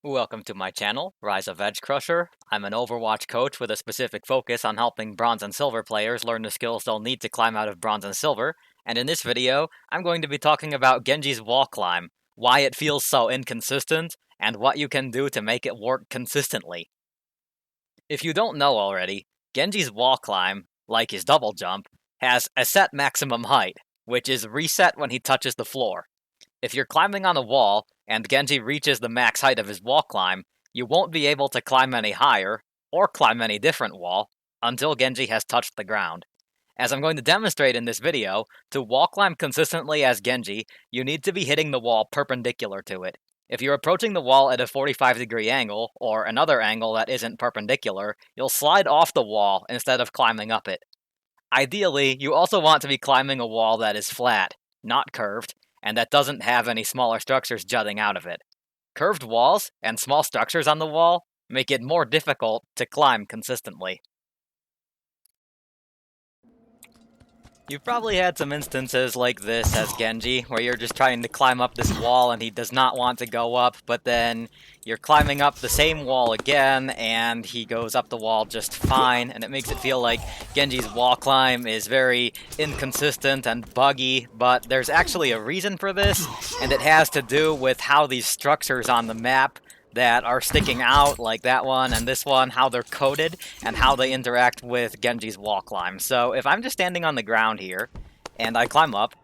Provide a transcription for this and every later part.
Welcome to my channel, Rise of Edge Crusher. I'm an Overwatch coach with a specific focus on helping bronze and silver players learn the skills they'll need to climb out of bronze and silver, and in this video, I'm going to be talking about Genji's wall climb, why it feels so inconsistent, and what you can do to make it work consistently. If you don't know already, Genji's wall climb, like his double jump, has a set maximum height, which is reset when he touches the floor. If you're climbing on a wall, and Genji reaches the max height of his wall climb, you won't be able to climb any higher, or climb any different wall, until Genji has touched the ground. As I'm going to demonstrate in this video, to wall climb consistently as Genji, you need to be hitting the wall perpendicular to it. If you're approaching the wall at a 45-degree angle, or another angle that isn't perpendicular, you'll slide off the wall instead of climbing up it. Ideally, you also want to be climbing a wall that is flat, not curved, and that doesn't have any smaller structures jutting out of it. Curved walls and small structures on the wall make it more difficult to climb consistently. You've probably had some instances like this as Genji, where you're just trying to climb up this wall and he does not want to go up, but then you're climbing up the same wall again and he goes up the wall just fine, and it makes it feel like Genji's wall climb is very inconsistent and buggy, but there's actually a reason for this, and it has to do with how these structures on the map that are sticking out, like that one and this one, how they're coded, and how they interact with Genji's wall climb. So if I'm just standing on the ground here, and I climb up,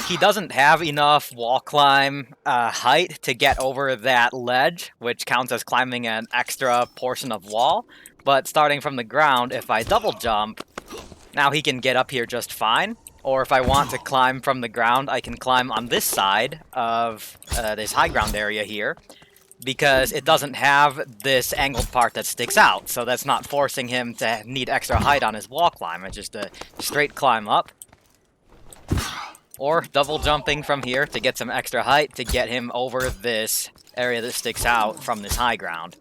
he doesn't have enough wall climb height to get over that ledge, which counts as climbing an extra portion of wall, but starting from the ground, if I double jump, now he can get up here just fine. Or if I want to climb from the ground, I can climb on this side of this high ground area here, because it doesn't have this angled part that sticks out, so that's not forcing him to need extra height on his wall climb. It's just a straight climb up. Or double jumping from here to get some extra height to get him over this area that sticks out from this high ground.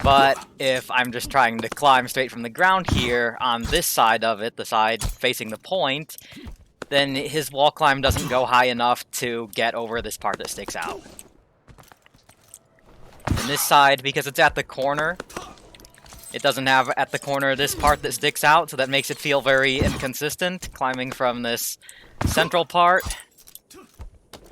But if I'm just trying to climb straight from the ground here on this side of it, the side facing the point, then his wall climb doesn't go high enough to get over this part that sticks out. And this side, because it's at the corner, it doesn't have at the corner this part that sticks out, so that makes it feel very inconsistent. Climbing from this central part,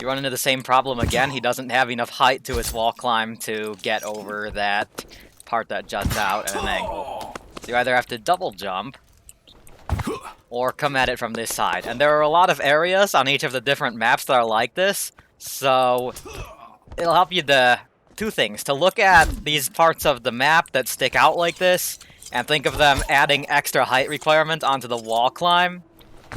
you run into the same problem again. He doesn't have enough height to his wall climb to get over that part that juts out at an angle. So you either have to double jump, or come at it from this side. And there are a lot of areas on each of the different maps that are like this, so it'll help you to two things: to look at these parts of the map that stick out like this, and think of them adding extra height requirement onto the wall climb,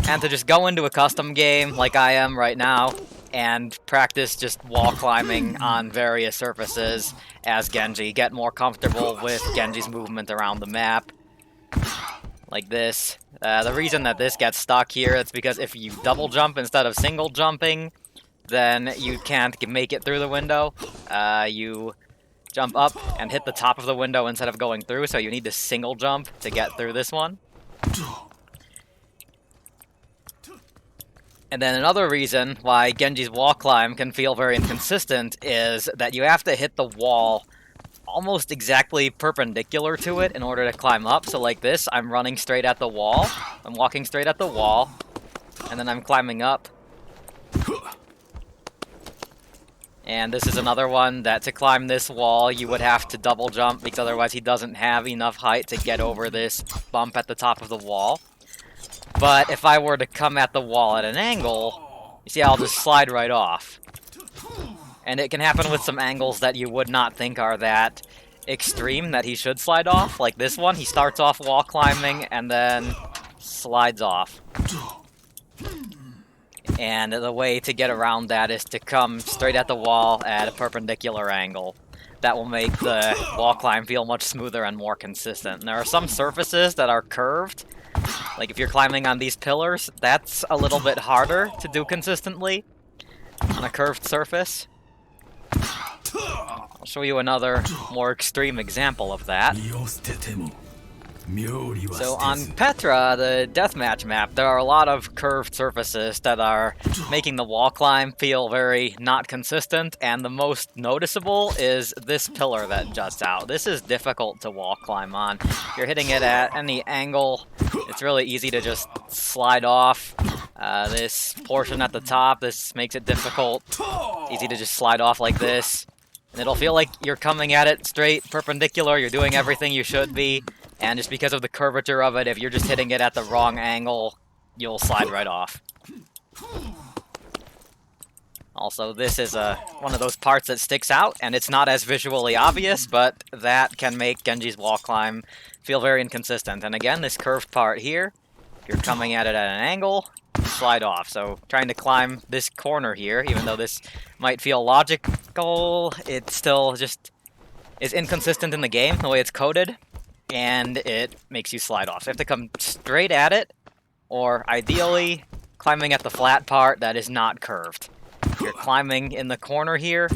and to just go into a custom game, like I am right now, and practice just wall climbing on various surfaces as Genji. Get more comfortable with Genji's movement around the map, like this. The reason that this gets stuck here is because if you double jump instead of single jumping, then you can't make it through the window. You jump up and hit the top of the window instead of going through, so you need to single jump to get through this one. And then another reason why Genji's wall climb can feel very inconsistent is that you have to hit the wall almost exactly perpendicular to it in order to climb up. So like this, I'm running straight at the wall, I'm walking straight at the wall, and then I'm climbing up. And this is another one that to climb this wall, you would have to double jump, because otherwise he doesn't have enough height to get over this bump at the top of the wall. But if I were to come at the wall at an angle, you see I'll just slide right off. And it can happen with some angles that you would not think are that extreme that he should slide off. Like this one, he starts off wall climbing and then slides off. And the way to get around that is to come straight at the wall at a perpendicular angle. That will make the wall climb feel much smoother and more consistent. And there are some surfaces that are curved. Like if you're climbing on these pillars, that's a little bit harder to do consistently on a curved surface. I'll show you another more extreme example of that. So on Petra, the deathmatch map, there are a lot of curved surfaces that are making the wall climb feel very not consistent, and the most noticeable is this pillar that juts out. This is difficult to wall climb on. If you're hitting it at any angle, it's really easy to just slide off. This portion at the top, this makes it difficult. It's easy to just slide off like this. And it'll feel like you're coming at it straight, perpendicular, you're doing everything you should be, and just because of the curvature of it, if you're just hitting it at the wrong angle, you'll slide right off. Also, this is one of those parts that sticks out, and it's not as visually obvious, but that can make Genji's wall climb feel very inconsistent. And again, this curved part here, if you're coming at it at an angle, slide off. So trying to climb this corner here, even though this might feel logical, it still just is inconsistent in the game, the way it's coded, and it makes you slide off. So you have to come straight at it, or ideally, climbing at the flat part that is not curved. If you're climbing in the corner here,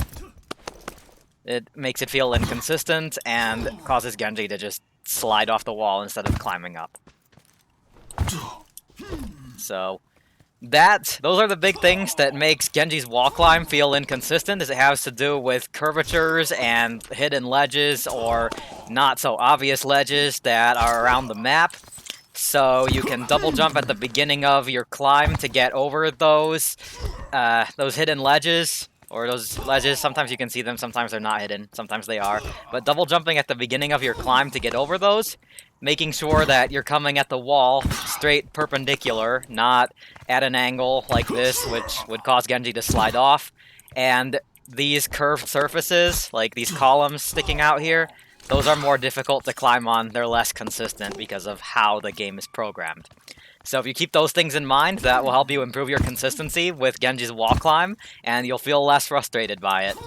it makes it feel inconsistent and causes Genji to just slide off the wall instead of climbing up. So those are the big things that makes Genji's wall climb feel inconsistent, is it has to do with curvatures and hidden ledges or not so obvious ledges that are around the map. So you can double jump at the beginning of your climb to get over those hidden ledges, or those ledges. Sometimes you can see them, sometimes they're not hidden, sometimes they are. But double jumping at the beginning of your climb to get over those, making sure that you're coming at the wall straight perpendicular, not at an angle like this, which would cause Genji to slide off. And these curved surfaces, like these columns sticking out here, those are more difficult to climb on. They're less consistent because of how the game is programmed. So if you keep those things in mind, that will help you improve your consistency with Genji's wall climb, and you'll feel less frustrated by it.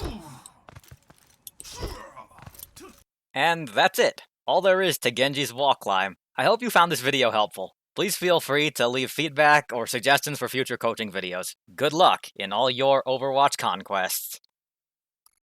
And that's it. All there is to Genji's wall climb. I hope you found this video helpful. Please feel free to leave feedback or suggestions for future coaching videos. Good luck in all your Overwatch conquests.